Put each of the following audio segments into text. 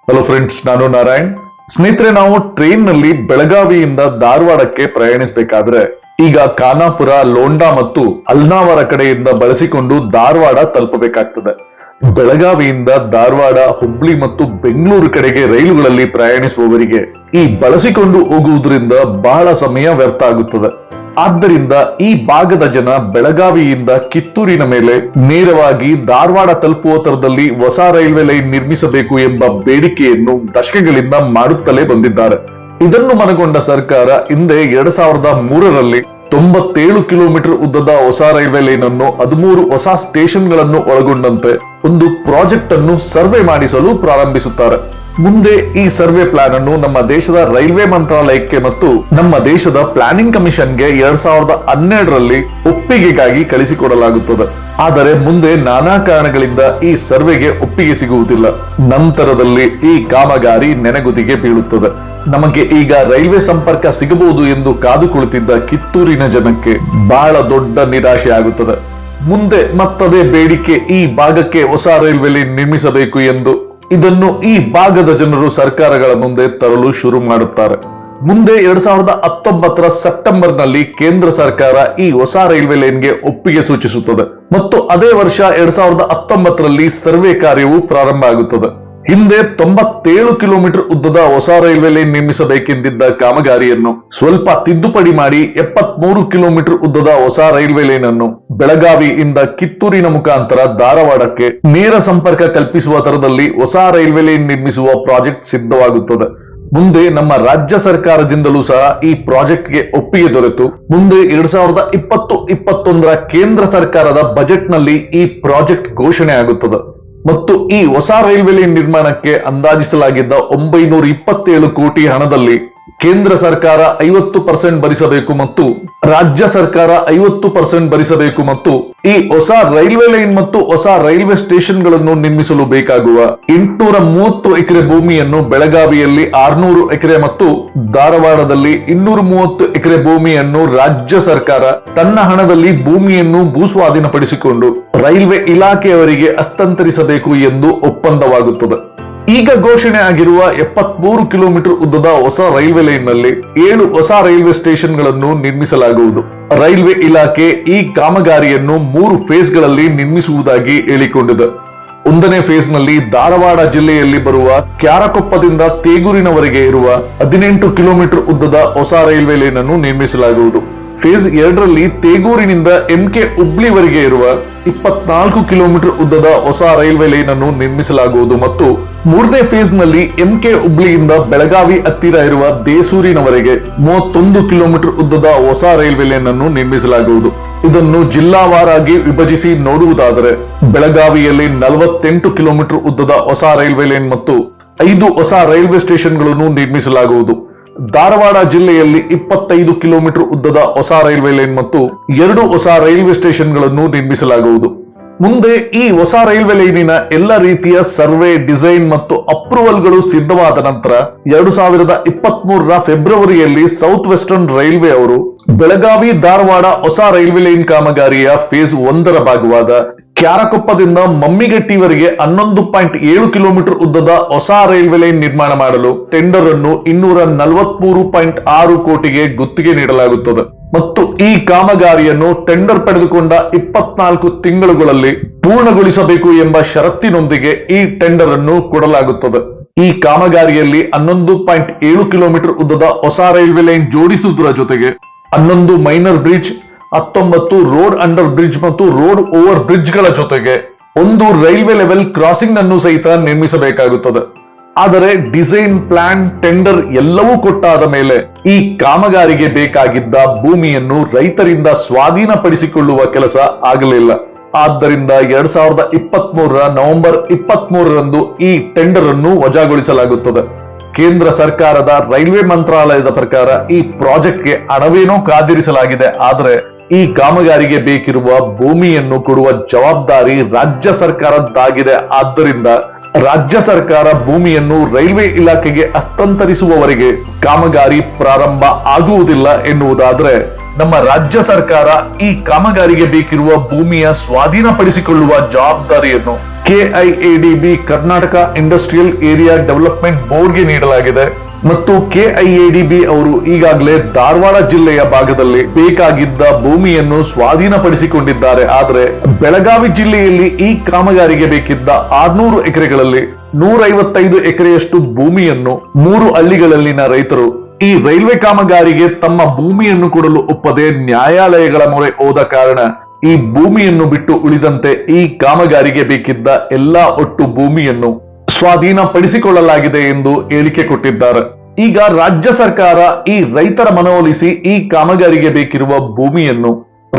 Hello friends, ನಾನು ನಾರಾಯಣ್. ಸ್ನೇಹಿತರೆ, ನಾವು ಟ್ರೈನ್ ನಲ್ಲಿ ಬೆಳಗಾವಿಯಿಂದ ಧಾರವಾಡಕ್ಕೆ ಪ್ರಯಾಣಿಸಬೇಕಾದ್ರೆ ಈಗ ಖಾನಾಪುರ, ಲೋಂಡಾ ಮತ್ತು ಅಲ್ನಾವರ ಕಡೆಯಿಂದ ಬಳಸಿಕೊಂಡು ಧಾರವಾಡ ತಲುಪಬೇಕಾಗ್ತದೆ. ಬೆಳಗಾವಿಯಿಂದ ಧಾರವಾಡ, ಹುಬ್ಳಿ ಮತ್ತು ಬೆಂಗಳೂರು ಕಡೆಗೆ ರೈಲುಗಳಲ್ಲಿ ಪ್ರಯಾಣಿಸುವವರಿಗೆ ಈ ಬಳಸಿಕೊಂಡು ಹೋಗುವುದರಿಂದ ಬಹಳ ಸಮಯ ವ್ಯರ್ಥ ಆಗುತ್ತದೆ. ಆದ್ದರಿಂದ ಈ ಭಾಗದ ಜನ ಬೆಳಗಾವಿಯಿಂದ ಕಿತ್ತೂರಿನ ಮೇಲೆ ನೇರವಾಗಿ ಧಾರವಾಡ ತಲುಪುವ ತರದಲ್ಲಿ ಹೊಸ ರೈಲ್ವೆ ಲೈನ್ ನಿರ್ಮಿಸಬೇಕು ಎಂಬ ಬೇಡಿಕೆಯನ್ನು ದಶಕಗಳಿಂದ ಮಾಡುತ್ತಲೇ ಬಂದಿದ್ದಾರೆ. ಇದನ್ನು ಮನಗೊಂಡ ಸರ್ಕಾರ ಹಿಂದೆ 2003ರಲ್ಲಿ 97 ಕಿಲೋಮೀಟರ್ ಉದ್ದದ ಹೊಸ ರೈಲ್ವೆ ಲೈನ್ ಅನ್ನು 13 ಹೊಸ ಸ್ಟೇಷನ್ಗಳನ್ನು ಒಳಗೊಂಡಂತೆ ಒಂದು ಪ್ರಾಜೆಕ್ಟ್ ಅನ್ನು ಸರ್ವೆ ಮಾಡಿಸಲು ಪ್ರಾರಂಭಿಸುತ್ತಾರೆ. ಮುಂದೆ ಈ ಸರ್ವೆ ಪ್ಲಾನ್ ಅನ್ನು ನಮ್ಮ ದೇಶದ ರೈಲ್ವೆ ಮಂತ್ರಾಲಯಕ್ಕೆ ಮತ್ತು ನಮ್ಮ ದೇಶದ ಪ್ಲಾನಿಂಗ್ ಕಮಿಷನ್ಗೆ 2012ರಲ್ಲಿ ಒಪ್ಪಿಗೆಗಾಗಿ ಕಳಿಸಿಕೊಡಲಾಗುತ್ತದೆ. ಆದರೆ ಮುಂದೆ ನಾನಾ ಕಾರಣಗಳಿಂದ ಈ ಸರ್ವೆಗೆ ಒಪ್ಪಿಗೆ ಸಿಗುವುದಿಲ್ಲ. ನಂತರದಲ್ಲಿ ಈ ಕಾಮಗಾರಿ ನೆನೆಗುದಿಗೆ ಬೀಳುತ್ತದೆ. ನಮಗೆ ಈಗ ರೈಲ್ವೆ ಸಂಪರ್ಕ ಸಿಗಬಹುದು ಎಂದು ಕಾದು ಕುಳಿತಿದ್ದ ಕಿತ್ತೂರಿನ ಜನಕ್ಕೆ ಬಹಳ ದೊಡ್ಡ ನಿರಾಶೆ ಆಗುತ್ತದೆ. ಮುಂದೆ ಮತ್ತದೇ ಬೇಡಿಕೆ ಈ ಭಾಗಕ್ಕೆ ಹೊಸ ರೈಲ್ವೆ ಲೈನ್ ನಿರ್ಮಿಸಬೇಕು ಎಂದು ಇದನ್ನು ಈ ಭಾಗದ ಜನರು ಸರ್ಕಾರಗಳ ಮುಂದೆ ತರಲು ಶುರು ಮಾಡುತ್ತಾರೆ. ಮುಂದೆ 2019ರ ಸೆಪ್ಟೆಂಬರ್ ನಲ್ಲಿ ಕೇಂದ್ರ ಸರ್ಕಾರ ಈ ಹೊಸ ರೈಲ್ವೆ ಲೈನ್ಗೆ ಒಪ್ಪಿಗೆ ಸೂಚಿಸುತ್ತದೆ ಮತ್ತು ಅದೇ ವರ್ಷ 2019ರಲ್ಲಿ ಸರ್ವೆ ಕಾರ್ಯವು ಪ್ರಾರಂಭ ಆಗುತ್ತದೆ. ಹಿಂದೆ 97 ಕಿಲೋಮೀಟರ್ ಉದ್ದದ ಹೊಸ ರೈಲ್ವೆ ಲೈನ್ ನಿರ್ಮಿಸಬೇಕೆಂದಿದ್ದ ಕಾಮಗಾರಿಯನ್ನು ಸ್ವಲ್ಪ ತಿದ್ದುಪಡಿ ಮಾಡಿ 73 ಕಿಲೋಮೀಟರ್ ಉದ್ದದ ಹೊಸ ರೈಲ್ವೆ ಲೈನ್ ಅನ್ನು ಬೆಳಗಾವಿಯಿಂದ ಕಿತ್ತೂರಿನ ಮುಖಾಂತರ ಧಾರವಾಡಕ್ಕೆ ನೇರ ಸಂಪರ್ಕ ಕಲ್ಪಿಸುವ ತರದಲ್ಲಿ ಹೊಸ ರೈಲ್ವೆ ಲೈನ್ ನಿರ್ಮಿಸುವ ಪ್ರಾಜೆಕ್ಟ್ ಸಿದ್ಧವಾಗುತ್ತದೆ. ಮುಂದೆ ನಮ್ಮ ರಾಜ್ಯ ಸರ್ಕಾರದಿಂದಲೂ ಸಹ ಈ ಪ್ರಾಜೆಕ್ಟ್ಗೆ ಒಪ್ಪಿಗೆ ದೊರೆತು ಮುಂದೆ 2020-21ರ ಕೇಂದ್ರ ಸರ್ಕಾರದ ಬಜೆಟ್ ನಲ್ಲಿ ಈ ಪ್ರಾಜೆಕ್ಟ್ ಘೋಷಣೆ ಆಗುತ್ತದೆ ಮತ್ತು ಈ ಹೊಸ ರೈಲ್ವೆ ಲೈನ್ ನಿರ್ಮಾಣಕ್ಕೆ ಅಂದಾಜಿಸಲಾಗಿದ್ದ 927 ಕೋಟಿ ಹಣದಲ್ಲಿ ಕೇಂದ್ರ ಸರ್ಕಾರ 50% ಭರಿಸಬೇಕು ಮತ್ತು ರಾಜ್ಯ ಸರ್ಕಾರ 50% ಭರಿಸಬೇಕು ಮತ್ತು ಈ ಹೊಸ ರೈಲ್ವೆ ಲೈನ್ ಮತ್ತು ಹೊಸ ರೈಲ್ವೆ ಸ್ಟೇಷನ್ಗಳನ್ನು ನಿರ್ಮಿಸಲು ಬೇಕಾಗುವ 830 ಎಕರೆ ಭೂಮಿಯನ್ನು ಬೆಳಗಾವಿಯಲ್ಲಿ 600 ಎಕರೆ ಮತ್ತು ಧಾರವಾಡದಲ್ಲಿ 230 ಎಕರೆ ಭೂಮಿಯನ್ನು ರಾಜ್ಯ ಸರ್ಕಾರ ತನ್ನ ಹಣದಲ್ಲಿ ಭೂಮಿಯನ್ನು ಭೂಸ್ವಾಧೀನಪಡಿಸಿಕೊಂಡು ರೈಲ್ವೆ ಇಲಾಖೆಯವರಿಗೆ ಹಸ್ತಾಂತರಿಸಬೇಕು ಎಂದು ಒಪ್ಪಂದವಾಗುತ್ತದೆ. ಈಗ ಘೋಷಣೆ ಆಗಿರುವ 73 ಕಿಲೋಮೀಟರ್ ಉದ್ದದ ಹೊಸ ರೈಲ್ವೆ ಲೈನ್ ನಲ್ಲಿ 7 ಹೊಸ ರೈಲ್ವೆ ಸ್ಟೇಷನ್ ಗಳನ್ನು ನಿರ್ಮಿಸಲಾಗುವುದು. ರೈಲ್ವೆ ಇಲಾಖೆ ಈ ಕಾಮಗಾರಿಯನ್ನು 3 ಫೇಸ್ಗಳಲ್ಲಿ ನಿರ್ಮಿಸುವುದಾಗಿ ಹೇಳಿಕೊಂಡಿದೆ. 1ನೇ ಫೇಸ್ ನಲ್ಲಿ ಧಾರವಾಡ ಜಿಲ್ಲೆಯಲ್ಲಿ ಬರುವ ಕ್ಯಾರಕೊಪ್ಪದಿಂದ ತೇಗೂರಿನವರೆಗೆ ಇರುವ 18 ಕಿಲೋಮೀಟರ್ ಉದ್ದದ ಹೊಸ ರೈಲ್ವೆ ಲೈನ್ ಅನ್ನು ನಿರ್ಮಿಸಲಾಗುವುದು. ಫೇಸ್ 2ರಲ್ಲಿ ತೇಗೂರಿನಿಂದ MK ಹುಬ್ಳಿವರೆಗೆ ಇರುವ 24 ಕಿಲೋಮೀಟರ್ ಉದ್ದದ ಹೊಸ ರೈಲ್ವೆ ಲೈನ್ ಅನ್ನು ನಿರ್ಮಿಸಲಾಗುವುದು ಮತ್ತು 3ನೇ ಫೇಸ್ ನಲ್ಲಿ MK ಹುಬ್ಳಿಯಿಂದ ಬೆಳಗಾವಿ ಹತ್ತಿರ ಇರುವ ದೇಸೂರಿನವರೆಗೆ 31 ಕಿಲೋಮೀಟರ್ ಉದ್ದದ ಹೊಸ ರೈಲ್ವೆ ಲೈನ್ ಅನ್ನು ನಿರ್ಮಿಸಲಾಗುವುದು. ಇದನ್ನು ಜಿಲ್ಲಾವಾರಾಗಿ ವಿಭಜಿಸಿ ನೋಡುವುದಾದರೆ ಬೆಳಗಾವಿಯಲ್ಲಿ 48 ಕಿಲೋಮೀಟರ್ ಉದ್ದದ ಹೊಸ ರೈಲ್ವೆ ಲೈನ್ ಮತ್ತು 5 ಹೊಸ ರೈಲ್ವೆ ಸ್ಟೇಷನ್ಗಳನ್ನು ನಿರ್ಮಿಸಲಾಗುವುದು. ಧಾರವಾಡ ಜಿಲ್ಲೆಯಲ್ಲಿ 25 ಕಿಲೋಮೀಟರ್ ಉದ್ದದ ಹೊಸ ರೈಲ್ವೆ ಲೈನ್ ಮತ್ತು 2 ಹೊಸ ರೈಲ್ವೆ ಸ್ಟೇಷನ್ಗಳನ್ನು ನಿರ್ಮಿಸಲಾಗುವುದು. ಮುಂದೆ ಈ ಹೊಸ ರೈಲ್ವೆ ಲೈನಿನ ಎಲ್ಲ ರೀತಿಯ ಸರ್ವೆ, ಡಿಸೈನ್ ಮತ್ತು ಅಪ್ರೂವಲ್ಗಳು ಸಿದ್ಧವಾದ ನಂತರ 2023ರ ಫೆಬ್ರವರಿಯಲ್ಲಿ ಸೌತ್ ವೆಸ್ಟರ್ನ್ ರೈಲ್ವೆ ಅವರು ಬೆಳಗಾವಿ ಧಾರವಾಡ ಹೊಸ ರೈಲ್ವೆ ಲೈನ್ ಕಾಮಗಾರಿಯ ಫೇಸ್ 1ರ ಭಾಗವಾದ ಕ್ಯಾರಕೊಪ್ಪದಿಂದ ಮಮ್ಮಿಗಟ್ಟಿವರೆಗೆ 11.7 ಕಿಲೋಮೀಟರ್ ಉದ್ದದ ಹೊಸ ರೈಲ್ವೆ ಲೈನ್ ನಿರ್ಮಾಣ ಮಾಡಲು ಟೆಂಡರ್ ಅನ್ನು 243.6 ಕೋಟಿಗೆ ಗುತ್ತಿಗೆ ನೀಡಲಾಗುತ್ತದೆ ಮತ್ತು ಈ ಕಾಮಗಾರಿಯನ್ನು ಟೆಂಡರ್ ಪಡೆದುಕೊಂಡ 24 ತಿಂಗಳುಗಳಲ್ಲಿ ಪೂರ್ಣಗೊಳಿಸಬೇಕು ಎಂಬ ಷರತ್ತಿನೊಂದಿಗೆ ಈ ಟೆಂಡರ್ ಅನ್ನು ಕೊಡಲಾಗುತ್ತದೆ. ಈ ಕಾಮಗಾರಿಯಲ್ಲಿ 11.7 ಕಿಲೋಮೀಟರ್ ಉದ್ದದ ಹೊಸ ರೈಲ್ವೆ ಲೈನ್ ಜೋಡಿಸುವುದರ ಜೊತೆಗೆ 11 minor bridge, 19 road under bridge ಮತ್ತು ರೋಡ್ ಓವರ್ ಬ್ರಿಡ್ಜ್ ಗಳ ಜೊತೆಗೆ ಒಂದು ರೈಲ್ವೆ ಲೆವೆಲ್ ಕ್ರಾಸಿಂಗ್ ಅನ್ನು ಸಹಿತ ನಿರ್ಮಿಸಬೇಕಾಗುತ್ತದೆ. ಆದರೆ ಡಿಸೈನ್, ಪ್ಲಾನ್, ಟೆಂಡರ್ ಎಲ್ಲವೂ ಕೊಟ್ಟಾದ ಮೇಲೆ ಈ ಕಾಮಗಾರಿಗೆ ಬೇಕಾಗಿದ್ದ ಭೂಮಿಯನ್ನು ರೈತರಿಂದ ಸ್ವಾಧೀನಪಡಿಸಿಕೊಳ್ಳುವ ಕೆಲಸ ಆಗಲಿಲ್ಲ. ಆದ್ದರಿಂದ 2023ರ ನವೆಂಬರ್ 23ರಂದು ಈ ಟೆಂಡರ್ ಅನ್ನು ವಜಾಗೊಳಿಸಲಾಗುತ್ತದೆ. ಕೇಂದ್ರ ಸರ್ಕಾರದ ರೈಲ್ವೆ ಮಂತ್ರಾಲಯದ ಪ್ರಕಾರ ಈ ಪ್ರಾಜೆಕ್ಟ್ಗೆ ಹಣವೇನೋ ಕಾದಿರಿಸಲಾಗಿದೆ, ಆದರೆ ಈ ಕಾಮಗಾರಿಗೆ ಬೇಕಿರುವ ಭೂಮಿಯನ್ನು ಕೊಡುವ ಜವಾಬ್ದಾರಿ ರಾಜ್ಯ ಸರ್ಕಾರದ್ದಾಗಿದೆ. ಆದ್ದರಿಂದ ರಾಜ್ಯ ಸರ್ಕಾರ ಭೂಮಿಯನ್ನು ರೈಲ್ವೆ ಇಲಾಖೆಗೆ ಹಸ್ತಾಂತರಿಸುವವರೆಗೆ ಕಾಮಗಾರಿ ಪ್ರಾರಂಭ ಆಗುವುದಿಲ್ಲ ಎನ್ನುವುದಾದ್ರೆ, ನಮ್ಮ ರಾಜ್ಯ ಸರ್ಕಾರ ಈ ಕಾಮಗಾರಿಗೆ ಬೇಕಿರುವ ಭೂಮಿಯ ಸ್ವಾಧೀನಪಡಿಸಿಕೊಳ್ಳುವ ಜವಾಬ್ದಾರಿಯನ್ನು KIADB Karnataka industrial area development ಬೋರ್ಡ್ಗೆ ನೀಡಲಾಗಿದೆ. ಮತ್ತು KIADB ಅವರು ಈಗಾಗಲೇ ಧಾರವಾಡ ಜಿಲ್ಲೆಯ ಭಾಗದಲ್ಲಿ ಬೇಕಾಗಿದ್ದ ಭೂಮಿಯನ್ನು ಸ್ವಾಧೀನಪಡಿಸಿಕೊಂಡಿದ್ದಾರೆ. ಆದರೆ ಬೆಳಗಾವಿ ಜಿಲ್ಲೆಯಲ್ಲಿ ಈ ಕಾಮಗಾರಿಗೆ ಬೇಕಿದ್ದ 600 ಎಕರೆಗಳಲ್ಲಿ 155 ಎಕರೆಯಷ್ಟು ಭೂಮಿಯನ್ನು 3 ಹಳ್ಳಿಗಳಲ್ಲಿನ ರೈತರು ಈ ರೈಲ್ವೆ ಕಾಮಗಾರಿಗೆ ತಮ್ಮ ಭೂಮಿಯನ್ನು ಕೊಡಲು ಒಪ್ಪದೆ ನ್ಯಾಯಾಲಯಗಳ ಮೊರೆ ಹೋದ ಕಾರಣ ಈ ಭೂಮಿಯನ್ನು ಬಿಟ್ಟು ಉಳಿದಂತೆ ಈ ಕಾಮಗಾರಿಗೆ ಬೇಕಿದ್ದ ಎಲ್ಲಾ ಒಟ್ಟು ಭೂಮಿಯನ್ನು ಸ್ವಾಧೀನಪಡಿಸಿಕೊಳ್ಳಲಾಗಿದೆ ಎಂದು ಹೇಳಿಕೆ ಕೊಟ್ಟಿದ್ದಾರೆ. ಈಗ ರಾಜ್ಯ ಸರ್ಕಾರ ಈ ರೈತರ ಮನವೊಲಿಸಿ ಈ ಕಾಮಗಾರಿಗೆ ಬೇಕಿರುವ ಭೂಮಿಯನ್ನು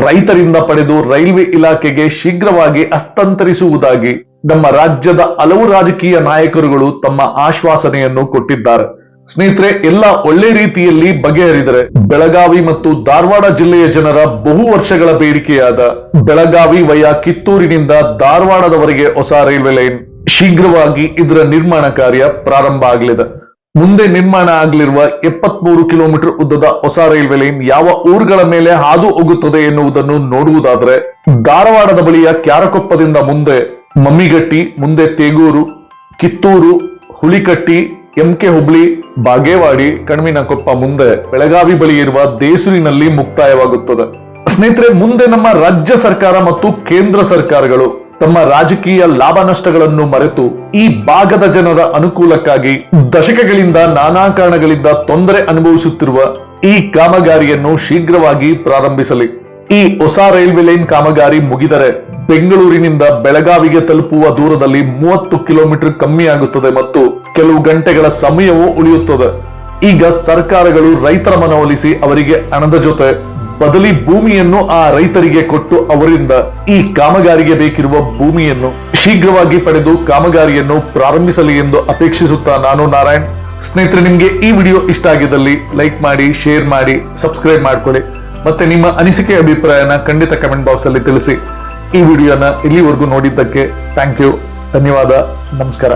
ರೈತರಿಂದ ಪಡೆದು ರೈಲ್ವೆ ಇಲಾಖೆಗೆ ಶೀಘ್ರವಾಗಿ ಹಸ್ತಾಂತರಿಸುವುದಾಗಿ ನಮ್ಮ ರಾಜ್ಯದ ಹಲವು ರಾಜಕೀಯ ನಾಯಕರುಗಳು ತಮ್ಮ ಆಶ್ವಾಸನೆಯನ್ನು ಕೊಟ್ಟಿದ್ದಾರೆ. ಸ್ನೇಹಿತರೆ, ಎಲ್ಲ ಒಳ್ಳೆ ರೀತಿಯಲ್ಲಿ ಬಗೆಹರಿದರೆ ಬೆಳಗಾವಿ ಮತ್ತು ಧಾರವಾಡ ಜಿಲ್ಲೆಯ ಜನರ ಬಹು ವರ್ಷಗಳ ಬೇಡಿಕೆಯಾದ ಬೆಳಗಾವಿ ವಯ ಕಿತ್ತೂರಿನಿಂದ ಧಾರವಾಡದವರೆಗೆ ಹೊಸ ರೈಲ್ವೆ ಲೈನ್ ಶೀಘ್ರವಾಗಿ ಇದರ ನಿರ್ಮಾಣ ಕಾರ್ಯ ಪ್ರಾರಂಭ ಆಗಲಿದೆ. ಮುಂದೆ ನಿರ್ಮಾಣ ಆಗಲಿರುವ 73 ಕಿಲೋಮೀಟರ್ ಉದ್ದದ ಹೊಸ ರೈಲ್ವೆ ಲೈನ್ ಯಾವ ಊರುಗಳ ಮೇಲೆ ಹಾದು ಹೋಗುತ್ತದೆ ಎನ್ನುವುದನ್ನು ನೋಡುವುದಾದ್ರೆ, ಧಾರವಾಡದ ಬಳಿಯ ಕ್ಯಾರಕೊಪ್ಪದಿಂದ ಮುಂದೆ ಮಮ್ಮಿಗಟ್ಟಿ, ಮುಂದೆ ತೇಗೂರು, ಕಿತ್ತೂರು, ಹುಲಿಕಟ್ಟಿ, MK ಹುಬ್ಳಿ, ಬಾಗೇವಾಡಿ, ಕಣ್ವಿನಕೊಪ್ಪ, ಮುಂದೆ ಬೆಳಗಾವಿ ಬಳಿ ಇರುವ ದೇಸೂರಿನಲ್ಲಿ ಮುಕ್ತಾಯವಾಗುತ್ತದೆ. ಸ್ನೇಹಿತರೆ, ಮುಂದೆ ನಮ್ಮ ರಾಜ್ಯ ಸರ್ಕಾರ ಮತ್ತು ಕೇಂದ್ರ ಸರ್ಕಾರಗಳು ತಮ್ಮ ರಾಜಕೀಯ ಲಾಭ ನಷ್ಟಗಳನ್ನು ಮರೆತು ಈ ಭಾಗದ ಜನರ ಅನುಕೂಲಕ್ಕಾಗಿ ದಶಕಗಳಿಂದ ನಾನಾ ಕಾರಣಗಳಿಂದ ತೊಂದರೆ ಅನುಭವಿಸುತ್ತಿರುವ ಈ ಕಾಮಗಾರಿಯನ್ನು ಶೀಘ್ರವಾಗಿ ಪ್ರಾರಂಭಿಸಲಿ. ಈ ಹೊಸ ರೈಲ್ವೆ ಲೈನ್ ಕಾಮಗಾರಿ ಮುಗಿದರೆ ಬೆಂಗಳೂರಿನಿಂದ ಬೆಳಗಾವಿಗೆ ತಲುಪುವ ದೂರದಲ್ಲಿ 30 ಕಿಲೋಮೀಟರ್ ಕಮ್ಮಿ ಆಗುತ್ತದೆ ಮತ್ತು ಕೆಲವು ಗಂಟೆಗಳ ಸಮಯವೂ ಉಳಿಯುತ್ತದೆ. ಈಗ ಸರ್ಕಾರಗಳು ರೈತರ ಮನವೊಲಿಸಿ ಅವರಿಗೆ ಹಣದ ಜೊತೆ ಬದಲಿ ಭೂಮಿಯನ್ನು ಆ ರೈತರಿಗೆ ಕೊಟ್ಟು ಅವರಿಂದ ಈ ಕಾಮಗಾರಿಗೆ ಬೇಕಿರುವ ಭೂಮಿಯನ್ನು ಶೀಘ್ರವಾಗಿ ಪಡೆದು ಕಾಮಗಾರಿಯನ್ನು ಪ್ರಾರಂಭಿಸಲಿ ಎಂದು ಅಪೇಕ್ಷಿಸುತ್ತಾ ನಾನು ನಾರಾಯಣ್. ಸ್ನೇಹಿತರೆ, ನಿಮ್ಗೆ ಈ ವಿಡಿಯೋ ಇಷ್ಟ ಆಗಿದ್ದಲ್ಲಿ ಲೈಕ್ ಮಾಡಿ, ಶೇರ್ ಮಾಡಿ, ಸಬ್ಸ್ಕ್ರೈಬ್ ಮಾಡ್ಕೊಳ್ಳಿ. ಮತ್ತೆ ನಿಮ್ಮ ಅನಿಸಿಕೆ ಅಭಿಪ್ರಾಯನ ಖಂಡಿತ ಕಮೆಂಟ್ ಬಾಕ್ಸ್ ಅಲ್ಲಿ ತಿಳಿಸಿ. ಈ ವಿಡಿಯೋನ ಇಲ್ಲಿವರೆಗೂ ನೋಡಿದ್ದಕ್ಕೆ ಥ್ಯಾಂಕ್ ಯು, ಧನ್ಯವಾದ, ನಮಸ್ಕಾರ.